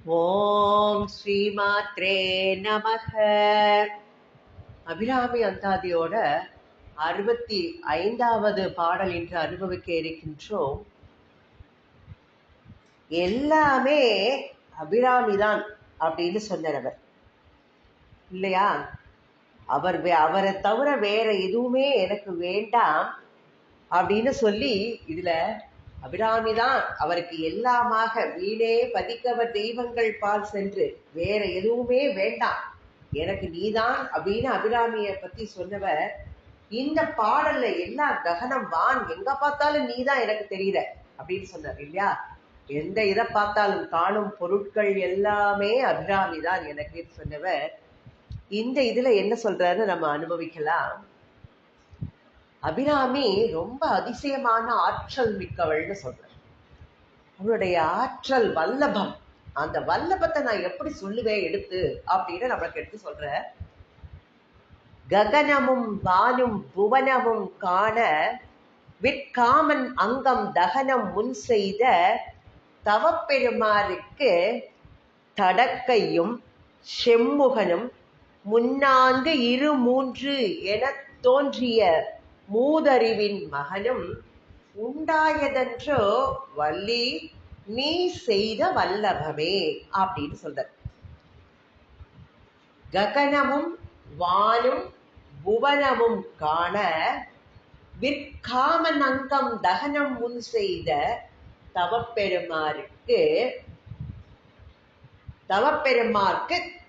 ஓம் ஸ்ரீமாத்ரே நமக. அபிராமி அந்தாதியோட 65வது பாடல் என்று அனுபவிக்க இருக்கின்றோம். எல்லாமே அபிராமிதான் அப்படின்னு சொன்னவர் இல்லையா? அவரை தவிர வேற எதுவுமே எனக்கு வேண்டாம் அப்படின்னு சொல்லி இதுல அபிராமிதான் அவருக்கு எல்லாமாக, வீணே பதிக்கவர் தெய்வங்கள் பால் சென்று வேற எதுவுமே வேண்டாம், எனக்கு நீதான் அப்படின்னு அபிராமியை பத்தி சொன்னவர் இந்த பாடல்ல எல்லா ககனம் வான் எங்க பார்த்தாலும் நீதான் எனக்கு தெரியல அப்படின்னு சொன்னார் இல்லையா? எந்த இதை பார்த்தாலும் காணும் பொருட்கள் எல்லாமே அபிராமிதான் எனக்கு சொன்னவர் இந்த இதுல என்ன சொல்றாருன்னு நம்ம அனுபவிக்கலாம். அபிராமி ரொம்ப அதிசயமான ஆற்றல் மிக்கவள்னு சொல்றார். அவளுடைய ஆற்றல் வல்லபம், அந்த வல்லபத்தை நான் எப்படி சொல்லுவேன் எடுத்து அப்படின்னு நம்மளுக்கு எடுத்து சொல்ற. ககனமும் வானும் புவனமும் காண விற்காமன் அங்கம் தகனம் முன் செய்த தவப்பெருமாருக்கு தடக்கையும் செம்முகனும் முன்னான்கு இரு மூன்று என தோன்றிய மூதறிவின் மகனும் உண்டாயதன்றோ வள்ளி நீ செய்த வல்லபமே அப்படின்னு சொல்ற. ககனமும் வானும் புவனமும் காண விற்காமன் அங்கம் தகனம் முன் செய்த தவப்பெருமாருக்கு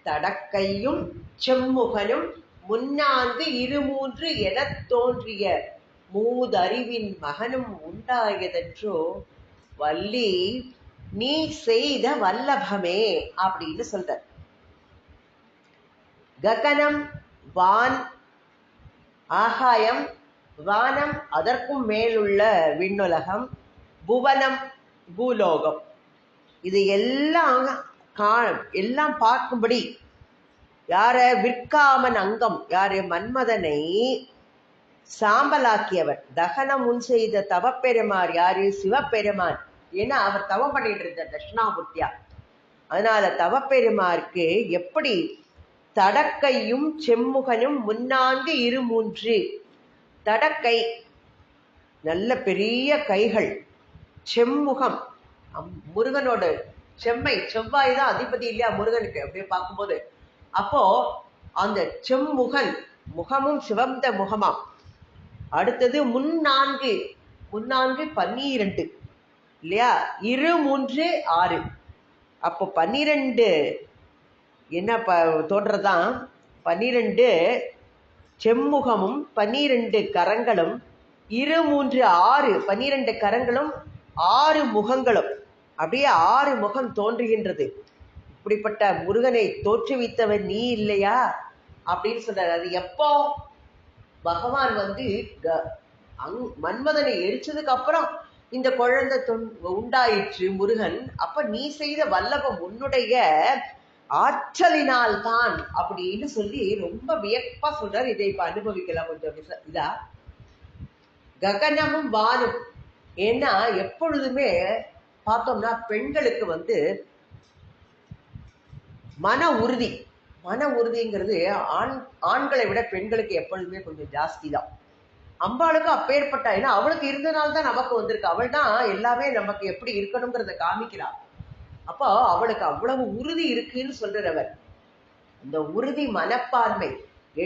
தடக்கையும் செம்முகனும் முன்னான்கு இருமூன்று என தோன்றிய மூதறிவின் மகனும் உண்டாயதன்றோ வள்ளி நீ செய்த வல்லபமே அப்படின்னு சொல்ற. ககனம் வான் ஆகாயம், வானம் அதற்கும் மேலுள்ள விண்ணுலகம், புவனம் பூலோகம், இது எல்லாம் பார்க்கும்படி யார விற்காமன் அங்கம், யாரு மன்மதனை சாம்பலாக்கியவர், தகனம் முன் செய்த தவப்பெருமார் யாரு சிவபெருமான். ஏன்னா அவர் தவம் பண்ணிட்டு இருந்த தட்சிணாமூர்த்தியா, அதனால தவப்பெருமாருக்கு எப்படி தடக்கையும் செம்முகனும் முன்னான்கு இரு மூன்று, தடக்கை நல்ல பெரிய கைகள், செம்முகம் முருகனோட செவ்வாய் தான் அதிபதி இல்லையா முருகனுக்கு அப்படியே பார்க்கும்போது. அப்போ அந்த செம்முகன் முகமும் சிவந்த முகமாம். அடுத்தது முன்னான்கு 12 இல்லையா, இரு மூன்று 6, அப்போ 12 என்ன தோன்றதான் 12 செம்முகமும் 12 கரங்களும், இரு மூன்று 6, 12 கரங்களும் 6 முகங்களும், அப்படியே 6 முகம் தோன்றுகின்றது. இப்படிப்பட்ட முருகனை தோற்றுவித்தவன் நீ இல்லையா அப்படின்னு சொல்றாரு. அது எப்போ பகவான் மன்மதனை எரிச்சதுக்கு அப்புறம் இந்த குழந்தை உண்டாயிற்று முருகன். அப்ப நீ செய்த வல்லபம் உன்னுடைய ஆற்றலினால் தான் அப்படின்னு சொல்லி ரொம்ப வியப்பா சொல்றாரு. இதை இப்ப அனுபவிக்கலாம் கொஞ்சம் இதா. ககனமும் வானும், ஏன்னா எப்பொழுதுமே பார்த்தோம்னா பெண்களுக்கு மன உறுதிங்கிறது ஆண்களை விட பெண்களுக்கு எப்பொழுதுமே கொஞ்சம் ஜாஸ்தி தான். அம்பாளுக்கு அப்பேற்பட்ட, ஏன்னா அவளுக்கு இருந்தனால தான் நமக்கு வந்திருக்கு. அவள் தான் எல்லாமே நமக்கு எப்படி இருக்கணுங்கிறத காமிக்கிறாள். அப்போ அவளுக்கு அவ்வளவு உறுதி இருக்குன்னு சொல்றவர். இந்த உறுதி மனப்பான்மை,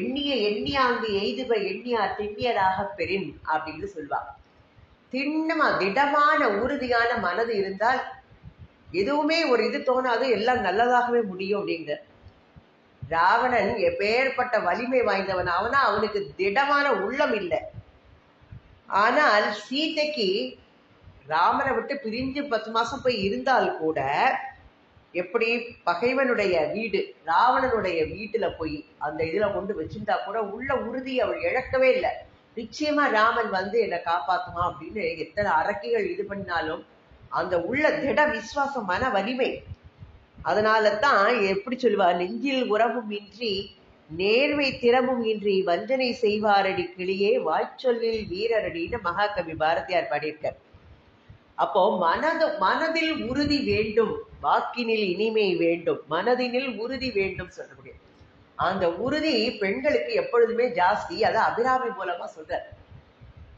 எண்ணியாங்கு எய்துவ எண்ணியார் திண்ணியராக பெறின் அப்படின்னு சொல்வா. திடமான உறுதியான மனது இருந்தால் எதுவுமே ஒரு இது தோணாது, எல்லாம் நல்லதாகவே முடியும் அப்படிங்கிற. ராவணன் எப்பேற்பட்ட வலிமை வாய்ந்தவன், அவனுக்கு திடமான உள்ளம் இல்லை. ஆனால் சீதைக்கு ராமனை விட்டு பிரிஞ்சு 10 மாசம் போய் இருந்தால் கூட, எப்படி பகைவனுடைய வீடு ராவணனுடைய வீட்டுல போய் அந்த இதுல கொண்டு வச்சிருந்தா கூட உள்ள உறுதி அவள் இழக்கவே இல்லை. நிச்சயமா ராமன் என்னை காப்பாத்துமா அப்படின்னு எத்தனை அரக்கிகள் இது பண்ணாலும் அந்த உள்ள திட விசுவாசம், மன வலிமை. அதனால தான் எப்படி சொல்லுவா, நெஞ்சில் உறவும் இன்றி நேர்மை திறமும் இன்றி வஞ்சனை செய்வாரடி கிளியே வாய்ச்சொல்லில் வீரரடின்னு மகாகவி பாரதியார் பாடியிருக்கார். அப்போ மனதில் உறுதி வேண்டும், வாக்கினில் இனிமை வேண்டும், மனதினில் உறுதி வேண்டும் சொல்லக்கூடிய அந்த உறுதி பெண்களுக்கு எப்பொழுதுமே ஜாஸ்தி. அதை அபிராமி மூலமா சொல்ற.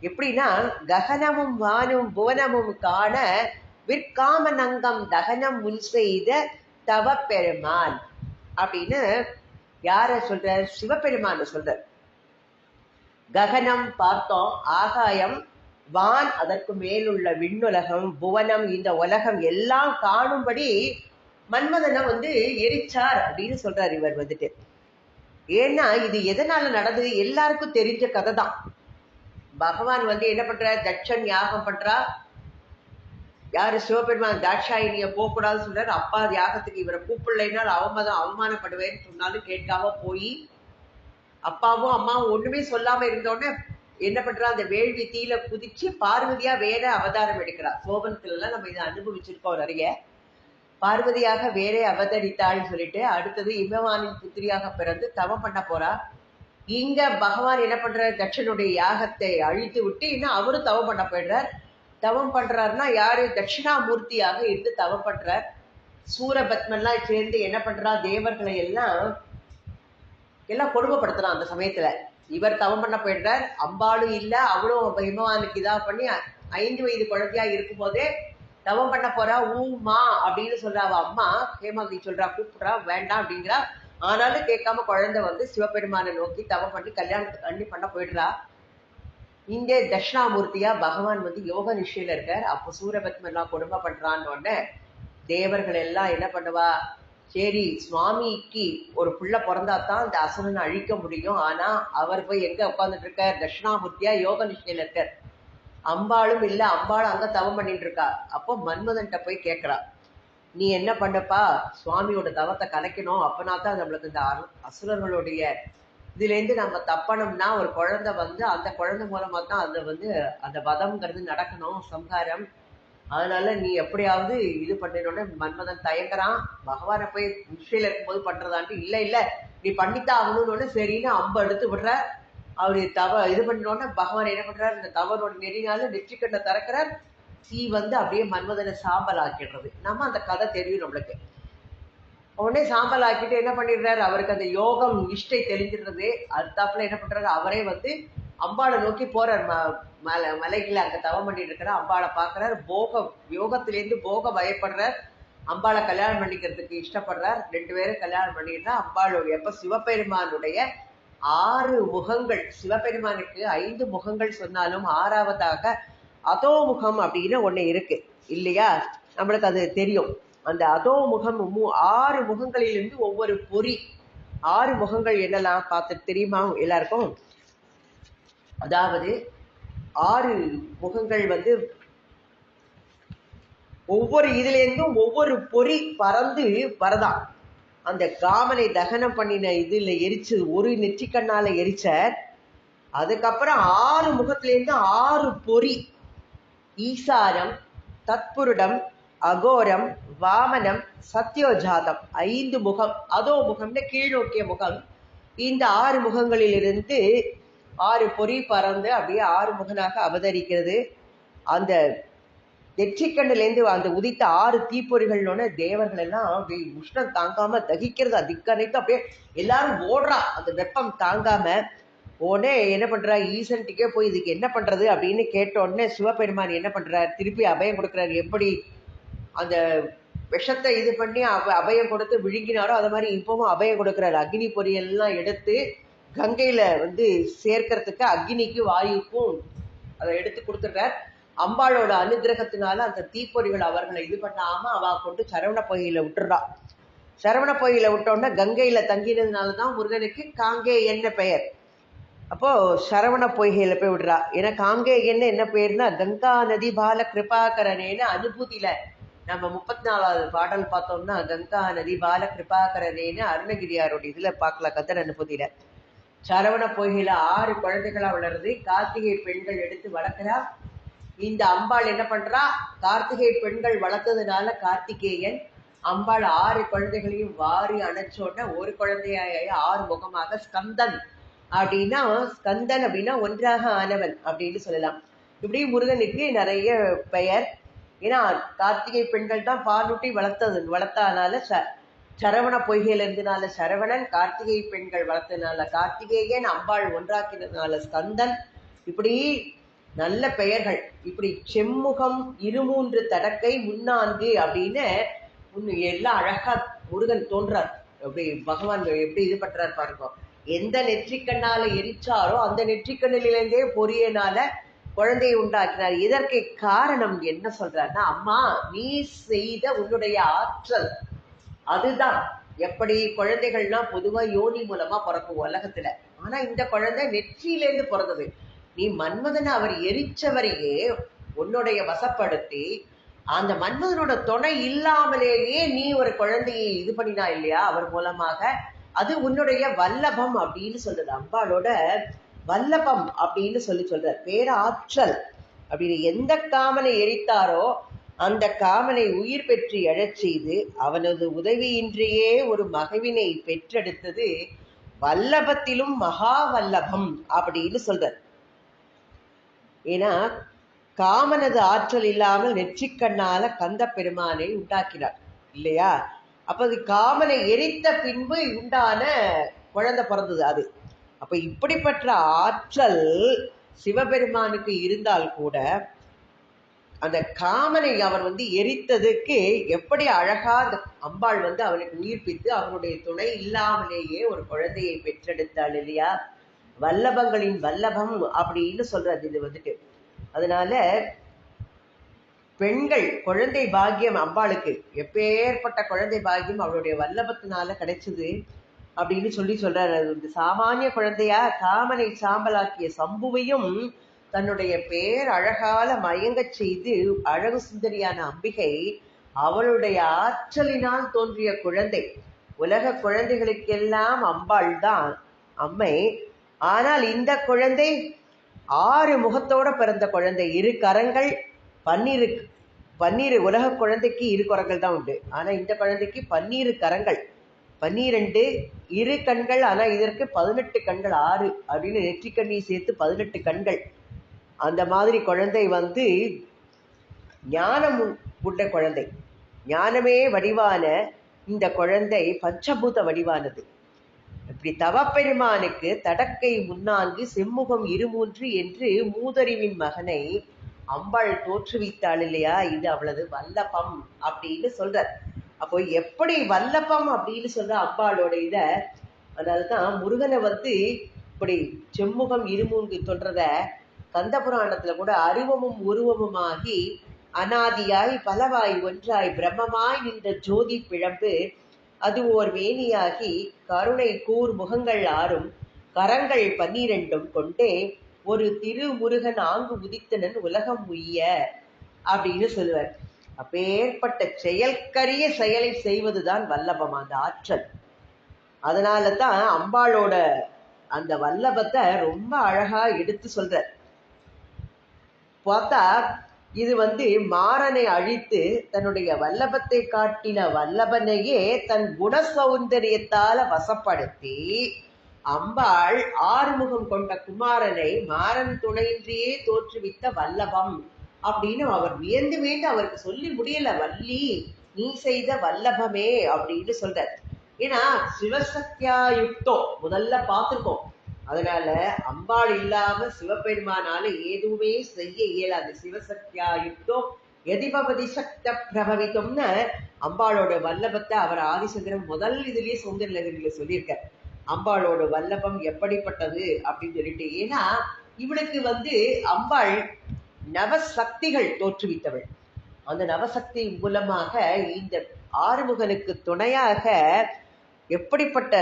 எப்படின்னா, ககனமும் வானும் புவனமும் காண விற்காம நங்கம் தகனம் முன் செய்த தவ பெருமான் அப்படின்னு யார சொல்ற? சிவபெருமான சொல்ற. ககனம் பார்த்தோம், ஆகாயம், வான் அதற்கு மேலுள்ள விண்ணுலகம், புவனம் இந்த உலகம் எல்லாம் காணும்படி மன்மதனை எரிச்சார் அப்படின்னு சொல்றார் இவர் வந்துட்டு. ஏன்னா இது எதனால நடந்தது எல்லாருக்கும் தெரிஞ்ச கதை தான். பகவான் என்ன பண்ற? தட்சன் யாகம் பண்றா. யாரு? சிவபெருமான் தாட்சாயினிய போகக்கூடாதுன்னு சொல்றாரு. அப்பா யாகத்துக்கு இவரை கூப்பிடலைனால் அவமானப்படுவேன்னு சொன்னாலும் கேட்காம போய் அப்பாவும் அம்மாவும் ஒண்ணுமே சொல்லாம இருந்தோடனே என்ன பண்றா? அந்த வேள்வி தீல குதிச்சு பார்வதியா வேற அவதாரம் எடுக்கிறா. சோபனத்துல எல்லாம் நம்ம இதை அனுபவிச்சிருக்கோம் நிறைய. பார்வதியாக வேறே அவதரித்தாள்னு சொல்லிட்டு அடுத்தது இமவானின் புத்திரியாக பிறந்து தவம் பண்ண போறா. இங்க பகவான் என்ன பண்றாரு? தட்சனுடைய யாகத்தை அழித்து விட்டு இன்னும் அவரும் தவம் பண்ண போயிடுறார். தவம் பண்றாருன்னா யாரு? தட்சிணாமூர்த்தியாக இருந்து தவம் பண்றார். சூரபத்மெல்லாம் சேர்ந்து என்ன பண்றா? தேவர்களை எல்லாம் கொடுமைப்படுத்துறான். அந்த சமயத்துல இவர் தவம் பண்ண போயிடுறார். அம்பாளும் இல்ல, அவளும் ஹிமவானுக்கு இதா பண்ணி 5 வயது குழந்தையா இருக்கும் போதே தவம் பண்ண போறா. ஊமா அப்படின்னு சொல்றா. அவ அம்மா ஹேமாவதி சொல்றா, கூப்பிடுறா, வேண்டாம் அப்படிங்கிறா. ஆனாலும் கேட்காம குழந்தை சிவபெருமானை நோக்கி தவம் பண்ணி கல்யாணத்துக்கு அண்ணி பண்ண போயிடுறா. இங்கே தட்சிணாமூர்த்தியா பகவான் யோக நிஷ்டையில இருக்கார். அப்போ சூரபத்மன் எல்லாம் கொடுமை பண்றான்னு உடனே தேவர்கள் எல்லாம் என்ன பண்ணுவா? சரி, சுவாமிக்கு ஒரு பிள்ளை பிறந்தாதான் அந்த அசுரனை அழிக்க முடியும். ஆனா அவர் போய் எங்க உட்காந்துட்டு இருக்கார்? தட்சிணாமூர்த்தியா யோக நிஷ்டையில இருக்கார். அம்பாளும் இல்ல, அம்பாளும் அங்க தவம் பண்ணிட்டு இருக்கா. அப்போ மன்மதன்கிட்ட போய் கேட்கிறா, நீ என்ன பண்ணப்பா? சுவாமியோட தவத்தை கலைக்கணும், அப்பனா தான் நம்மளுக்கு இந்த அசுரர்களுடைய இதுல இருந்து நம்ம தப்பணும்னா ஒரு குழந்தை அந்த குழந்தை மூலமா தான் அந்த வதம்ங்கிறது நடக்கணும், சம்ஹாரம். அதனால நீ எப்படியாவது இது பண்ணினோட மன்மதன் தயங்குறான். பகவானை போய் நிஷ்டையில இருக்கும்போது பண்றதான்ட்டு இல்ல இல்ல நீ பண்ணித்தான் ஆகணும்னு சரின்னு அம்பு எடுத்து விடுற. அவரு இது பண்ணினோடனே பகவான் என்ன பண்றாரு? இந்த தவறோட நெறினால நெற்றிக்கண்ணை திறக்கிறார். தீ அப்படியே மன்மதனை சாம்பல் ஆக்கிடுறது. நம்ம அந்த கதை தெரியும் நம்மளுக்கு. உடனே சாம்பல் ஆக்கிட்டு என்ன பண்ணிடுறாரு? அவருக்கு அந்த யோகம் நிஷ்டை தெரிஞ்சிடுறது. அடுத்தாப்புல என்ன பண்றாரு? அவரே அம்பாளை நோக்கி போறார். மலைகளை அங்க தவம் பண்ணிட்டு இருக்கிறார். அம்பாளை பாக்குறாரு. யோகத்திலேருந்து போக பயப்படுறார். அம்பாளை கல்யாணம் பண்ணிக்கிறதுக்கு இஷ்டப்படுறார். 2 பேரும் கல்யாணம் பண்ணிடுறா. அம்பாளுடைய எப்ப சிவபெருமானுடைய 6 முகங்கள், சிவபெருமானுக்கு 5 முகங்கள் சொன்னாலும் 6வதாக அதோமுகம் அப்படின்னு ஒண்ணு இருக்கு இல்லையா? நம்மளுக்கு அது தெரியும். அந்த அதோமுகம் 6 முகங்களிலிருந்து ஒவ்வொரு பொறி. 6 முகங்கள் என்னெல்லாம் பார்த்து தெரியுமா எல்லாருக்கும்? அதாவது 6 முகங்கள் ஒவ்வொரு இதுல இருந்தும் ஒவ்வொரு பொறி பறந்து வரதான். அந்த காமனை தகனம் பண்ணின இதுல எரிச்சு ஒரு நெற்றிக்கண்ணால எரிச்ச. அதுக்கப்புறம் 6 முகத்திலேருந்து 6 பொறி. ஈசானம், தத்புருடம், அகோரம், வாமனம், சத்யோஜாதம் 5 முகம். அதோ முகம்னு கீழ்நோக்கிய முகம். இந்த 6 முகங்களிலிருந்து 6 பொறி பறந்து அப்படியே 6 முகனாக அவதரிக்கிறது. அந்த நெற்றிக்கண்ணிலேருந்து அந்த உதித்த 6 தீப்பொறிகள்னு தேவர்கள் எல்லாம் அப்படியே உஷ்ணம் தாங்காம தகிக்கிறது. அதிகனைக்கு அப்படியே எல்லாரும் ஓடுறா அந்த வெப்பம் தாங்காம. உடனே என்ன பண்றா? ஈசன்ட்டுக்கே போய் இதுக்கு என்ன பண்றது அப்படின்னு கேட்ட உடனே சிவபெருமான் என்ன பண்றார்? திருப்பி அபயம் கொடுக்குறாரு. எப்படி அந்த விஷத்தை இது பண்ணி அபயம் கொடுத்து விழுங்கினாரோ அது மாதிரி இப்பவும் அபயம் கொடுக்குறாரு. அக்னி பொரியெல்லாம் எடுத்து கங்கையில சேர்க்கறதுக்கு அக்னிக்கு வாயுக்கும் அதை எடுத்து கொடுத்துடுறார். அம்பாளோட அனுகிரகத்தினால அந்த தீப்பொறிகள் அவர்களை இது பண்ணாம அவ கொண்டு சரவண பொய்யில விட்டுறா. சரவண பொய்யில விட்டோன்னா கங்கையில தங்கினதுனாலதான் முருகனுக்கு காங்கே என்ன பெயர். அப்போ சரவண பொய்கையில போய் விடுறா. ஏன்னா காங்கே என்ன பெயர்னா கங்கா நதி பால கிருபாகரனேன்னு அனுபூதியில நம்ம 34வது பாடல் பார்த்தோம்னா கங்கா நதி பால கிருபாகரனேன்னு அருணகிரியாரோட இதுல பார்க்கலாம். கந்தர் அனுபூதியில சரவண பொய்கையில 6 குழந்தைகளா வளருது. கார்த்திகை பெண்கள் எடுத்து வளர்க்கிறா. இந்த அம்பாள் என்ன பண்றா? கார்த்திகை பெண்கள் வளர்த்ததுனால கார்த்திகேயன் அம்பாள் 6 குழந்தைகளையும் வாரி அணைச்சோட ஒரு குழந்தையாய 6 முகமாக ஸ்கந்தன் அப்படின்னா, ஒன்றாக ஆனவன் அப்படின்னு சொல்லலாம். இப்படி முருகனுக்கு நிறைய பெயர். ஏன்னா கார்த்திகை பெண்கள் தான் பாலூட்டி வளர்த்ததுனால சரவண பொய்கையில இருந்தனால சரவணன், கார்த்திகை பெண்கள் வளர்த்ததுனால கார்த்திகேயன், அம்பாள் ஒன்றாக்கினதுனால ஸ்கந்தன், இப்படி நல்ல பெயர்கள். இப்படி செம்முகம், இருமூன்று தடக்கை, முன்னான்கு அப்படின்னு எல்லாம் அழகா முருகன் தோன்றார். அப்படி பகவான் எப்படி இது பண்றாரு பாருங்க. எந்த நெற்றிக்கண்ணால எரிச்சாரோ அந்த நெற்றிக்கண்ணிலிருந்தே பொரியனால குழந்தையை உண்டாக்கினார். இதற்கு காரணம் என்ன சொல்றாருன்னா, அம்மா நீ செய்த உன்னுடைய ஆற்றல் அதுதான். எப்படி குழந்தைகள்னா பொதுவா யோனி மூலமா பிறக்கும் உலகத்துல, ஆனா இந்த குழந்தை நெற்றியிலேருந்து பிறந்தது. நீ மன்மதனை அவர் எரிச்சவரையே உன்னுடைய வசப்படுத்தி அந்த மன்மதனோட துணை இல்லாமலேயே நீ ஒரு குழந்தையை இது பண்ணினா இல்லையா அவர் மூலமாக, அது உன்னுடைய வல்லபம் அப்படின்னு சொல்றது. அம்பாளோட வல்லபம் அப்படின்னு சொல்ற பேராற்றல். அப்படின்னு எந்த காமனை எரித்தாரோ அந்த காமனை உயிர் பெற்று எழச் செய்து அவனது உதவியின்றியே ஒரு மகவினை பெற்றெடுத்தது வல்லபத்திலும் மகா வல்லபம் அப்படின்னு சொல்ற. ஏன்னா காமனது ஆற்றல் இல்லாமல் நெற்றிக்கண்ணால கந்த பெருமானை உண்டாக்கினார் இல்லையா. அப்ப அது காமனை எரித்த பின்பு உண்டான குழந்தை பிறந்தது அது. அப்ப இப்படிப்பட்ட ஆற்றல் சிவபெருமானுக்கு இருந்தால் கூட அந்த காமனை அவர் எரித்ததுக்கு எப்படி அழகா அந்த அம்பாள் அவனுக்கு உயிர்ப்பித்து அவனுடைய துணை இல்லாமலேயே ஒரு குழந்தையை பெற்றெடுத்தாள் இல்லையா. வல்லபங்களின் வல்லபம் அப்படின்னு சொல்றது இது அதனால பெண்கள் குழந்தை பாக்கியம் அம்பாளுக்கு எப்பேற்பட்ட குழந்தை பாக்கியம் அவளுடைய வல்லபத்தினால கிடைச்சது அப்படின்னு சொல்றாரு. அது சாமானிய குழந்தையா காமனை சாம்பலாக்கிய சம்புவையும் தன்னுடைய பேர் அழகால மயங்க செய்து அழகு சுந்தரியான அம்பிகை அவளுடைய ஆற்றலினால் தோன்றிய குழந்தை. உலக குழந்தைகளுக்கெல்லாம் அம்பாள் தான் அம்மை. ஆனால் இந்த குழந்தை 6 முகத்தோட பிறந்த குழந்தை. 2 கரங்கள், 12 உலக குழந்தைக்கு 2 கரங்கள் தான் உண்டு. ஆனா இந்த குழந்தைக்கு 12 கரங்கள், 12 2 கண்கள். ஆனா இதற்கு 18 கண்கள், 6 அப்படின்னு நெற்றிக்கண்ணி சேர்த்து 18 கண்கள். அந்த மாதிரி குழந்தை ஞானம் உள்ள குழந்தை. ஞானமே வடிவான இந்த குழந்தை பஞ்சபூத வடிவானது. இப்படி தவப்பெருமானுக்கு தடக்கை 3 செம்முகம் 2 என்று மூதறிவின் மகனை அம்பாள் தோற்றுவித்தாள் இல்லையா. இது அவளது வல்லபம் அப்படின்னு சொல்ற. அப்போ எப்படி வல்லபம் அப்படின்னு சொல்ற அம்பாளோட இத, அதனால்தான் முருகனை இப்படி செம்முகம் 2 சொல்றத கந்த புராணத்துல கூட அருவமும் உருவமுமாகி அனாதியாய் பலவாய் ஒன்றாய் பிரம்மமாய் நின்ற ஜோதி பிழம்பு அது ஓர் வேணியாகி கருணை கூர் முகங்கள் 6 கரங்கள் 12 கொண்டே ஒரு திருமுருகன் ஆங்கு உதித்தனன் உலகம் உய்ய அப்படின்னு சொல்லுவார். அப்பேற்பட்ட செயல்கரிய செயலை செய்வதுதான் வல்லபம், அந்த ஆற்றல். அதனால தான் அம்பாளோட அந்த வல்லபத்தை ரொம்ப அழகா எடுத்து சொல்ற. பார்த்தா இது மாறனை அழித்து தன்னுடைய வல்லபத்தை காட்டின வல்லபனையே தன் குண சௌந்தரியத்தால வசப்படுத்தி அம்பாள் 6 முகம் கொண்ட குமாரனை மாறன் துணையின்றியே தோற்றுவித்த வல்லபம் அப்படின்னு அவர் வியந்து அவருக்கு சொல்லி முடியல. வள்ளி நீ செய்த வல்லபமே அப்படின்னு சொல்ற. ஏன்னா சிவசக்தியாயுக்தோ முதல்ல பார்த்துருக்கோம். அதனால அம்பாள் இல்லாம சிவபெருமானால எதுவுமே செய்ய இயலாது. சிவசக்தியாயுக்தோ எதிபவதி சக்த பிரபவித்தம்னு அம்பாளோட வல்லபத்தை அவர் ஆதிசங்கரன் முதல் இதுலயே சௌந்தரலகரியில சொல்லியிருக்க. அம்பாளோட வல்லபம் எப்படிப்பட்டது அப்படின்னு சொல்லிட்டு. ஏன்னா இவளுக்கு அம்பாள் நவசக்திகள் தோற்றுவித்தவள். அந்த நவசக்தி மூலமாக இந்த ஆறுமுகனுக்கு துணையாக எப்படிப்பட்ட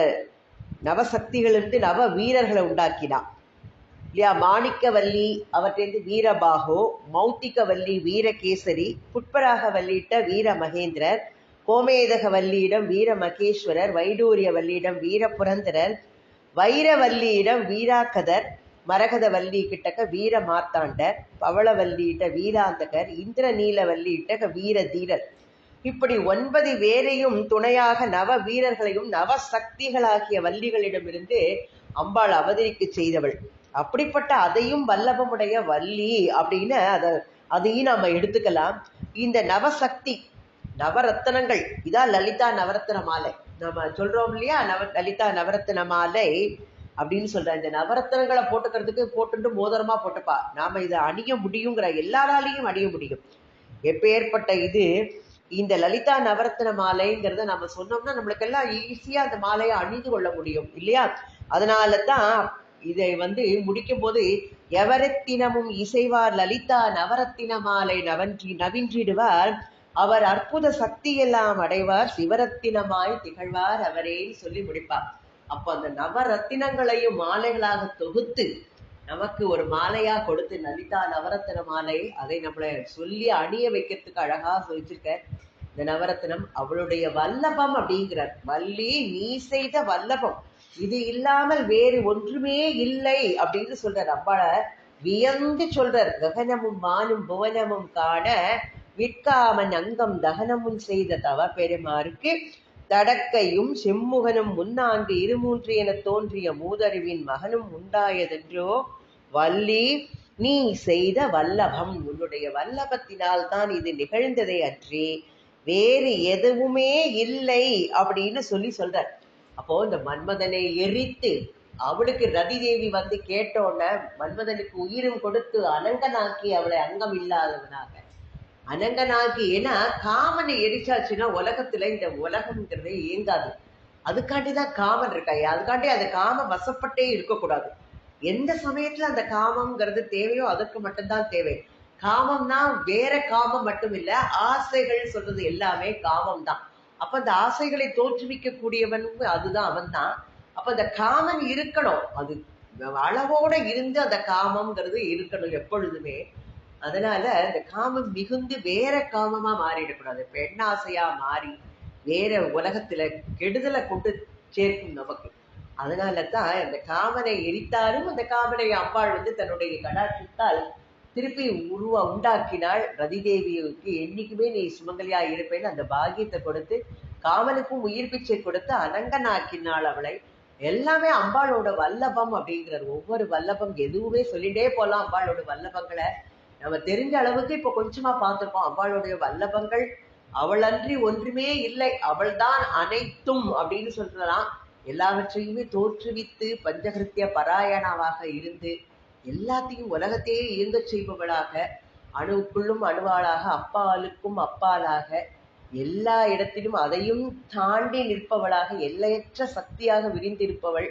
நவசக்திகளிலிருந்து நவ வீரர்களை உண்டாக்கினான் இல்லையா. மாணிக்கவல்லி அவற்றிலிருந்து வீரபாகோ, மௌத்திகவல்லி வீரகேசரி, புட்பராக வல்லியிட்ட வீர மகேந்திரர், கோமேதகவல்லியிடம் வீர மகேஸ்வரர், வைடூரியவல்லியிடம் வீர புரந்தரர், வைரவல்லியிடம் வீராக்கதர், மரகதவல்லி கிட்டக்க வீர மார்த்தாண்டர், பவளவல்லியிட்ட வீராந்தகர், இந்திரநீலவல்லியிட்ட வீர தீரர். இப்படி 9 பேரையும் துணையாக நவ வீரர்களையும் நவசக்திகளாகிய வள்ளிகளிடமிருந்து அம்பாள் அவதரிக்க செய்தவள். அப்படிப்பட்ட அதையும் வல்லபமுடைய வள்ளி அப்படின்னு அதையும் நாம எடுத்துக்கலாம். இந்த நவசக்தி நவரத்தனங்கள் இதான் லலிதா நவரத்ன மாலை. நம்ம சொல்றோம் இல்லையா, லலிதா நவரத்ன மாலை அப்படின்னு சொல்ற. இந்த நவரத்தனங்களை போட்டுக்கிறதுக்கு போட்டு மோதிரமா போட்டுப்பா, நாம இதை அணிய முடியுங்கிற, எல்லாராலையும் அணிய முடியும். எப்பேற்பட்ட இது இந்த லலிதா நவரத்ன மாலைங்கிறத நம்ம சொன்னோம்னா நம்மளுக்கெல்லாம் ஈஸியா அந்த மாலையை அணிந்து கொள்ள முடியும் இல்லையா. அதனால தான் இதை முடிக்கும் போது எவரத்தினமும் இசைவார் லலிதா நவரத்தின மாலை நவின்றிடுவார், அவர் அற்புத சக்தி எல்லாம் அடைவார், சிவரத்தினமாய் திகழ்வார் அவரேன்னு சொல்லி முடிப்பார். அப்போ அந்த நவரத்தினங்களையும் மாலைகளாக தொகுத்து நமக்கு ஒரு மாலையா கொடுத்து லலிதா நவரத்தின மாலை, அதை நம்மளை சொல்லி அணிய வைக்கிறதுக்கு அழகா சொல்லிச்சிருக்க. இந்த நவரத்தினம் அவளுடைய வல்லபம் அப்படிங்கிறார். வள்ளி நீ செய்த வல்லபம், இது இல்லாமல் வேறு ஒன்றுமே இல்லை அப்படின்னு சொல்றார். அம்பாள வியந்து சொல்றார். ககனமும் வானும் புவனமும் காண விற்காமன் அங்கம் தகனமும் செய்த தவ பெருமாருக்கு தடக்கையும் செம்முகனும் முன்னான்கு இருமூன்று என தோன்றிய மூதறிவின் மகனும் உண்டாயதென்றோ வள்ளி நீ செய்த வல்லபம், உன்னுடைய வல்லபத்தினால் தான் இது நிகழ்ந்ததை அன்றி வேறு எதுவுமே இல்லை அப்படின்னு சொல்றார். அப்போ இந்த மன்மதனை எரித்து அவளுக்கு ரதி தேவி கேட்டோன்ன மன்மதனுக்கு உயிரும் கொடுத்து அனங்கனாக்கி அவளை அங்கம் இல்லாதவனாக அனங்கனாக்கி. ஏன்னா காமனை எரிச்சாச்சுன்னா உலகத்துல இந்த உலகம்ங்கிறதே இயங்காது. அதுக்காண்டிதான் காமன் இருக்காய், அதுக்காண்டி அந்த காம வசப்பட்டே இருக்கக்கூடாது. எந்த சமயத்துல அந்த காமம்ங்கிறது தேவையோ அதற்கு மட்டும்தான் தேவை. காமம்னா வேற காமம் மட்டும் இல்ல, ஆசைகள் சொல்றது எல்லாமே காமம் தான். அப்ப அந்த ஆசைகளை தோற்றுவிக்க கூடியவன் அதுதான், அவன் தான். அப்ப அந்த காமன் இருக்கணும், அது அளவோட இருந்து அந்த காமம்ங்கிறது இருக்கணும் எப்பொழுதுமே. அதனால இந்த காமம் மிகுந்து வேற காமமா மாறிடக்கூடாது. பெண்ணாசையா மாறி வேற உலகத்துல கெடுதலை கொண்டு சேர்க்கும் நமக்கு. அதனாலதான் அந்த காமனை எரித்தாலும் அந்த காமனை அம்பாள் தன்னுடைய கடாட்சத்தால் திருப்பி உண்டாக்கினாள். ரதிதேவிக்கு என்னைக்குமே நீ சுமங்கலியா இருப்பேன்னு அந்த பாகியத்தை கொடுத்து காமனுக்கும் உயிர் பிச்சை கொடுத்து அனங்கனாக்கினாள் அவளை. எல்லாமே அம்பாளோட வல்லபம் அப்படிங்கிறது. ஒவ்வொரு வல்லபம் எதுவுமே சொல்லிட்டே போலாம். அம்பாளோட வல்லபங்களை நம்ம தெரிஞ்ச அளவுக்கு இப்ப கொஞ்சமா பார்த்திருப்போம். அம்பாளுடைய வல்லபங்கள் அவளன்றி ஒன்றுமே இல்லை, அவள்தான் அனைத்தும் அப்படின்னு சொல்றலாம். எல்லாவற்றையுமே தோற்றுவித்து பஞ்சகிருத்திய பராயணாவாக இருந்து எல்லாத்தையும் உலகத்தையே இயங்க செய்பவளாக, அணுவுக்குள்ளும் அணுவாளாக, அப்பாலுக்கும் அப்பாலாக, எல்லா இடத்திலும் அதையும் தாண்டி நிற்பவளாக, எல்லையற்ற சக்தியாக விரிந்திருப்பவள்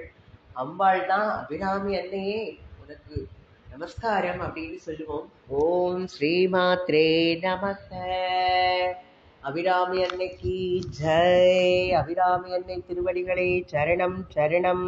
அம்பாள் தான். அபிராமி அன்னையே உனக்கு நமஸ்காரம் அப்படின்னு சொல்லுவோம். ஓம் ஸ்ரீமாத்ரே நமக. அபிராமி அன்னைக்கு ஜெய். அபிராமி அன்னை திருவடிகளே சரணம் சரணம்.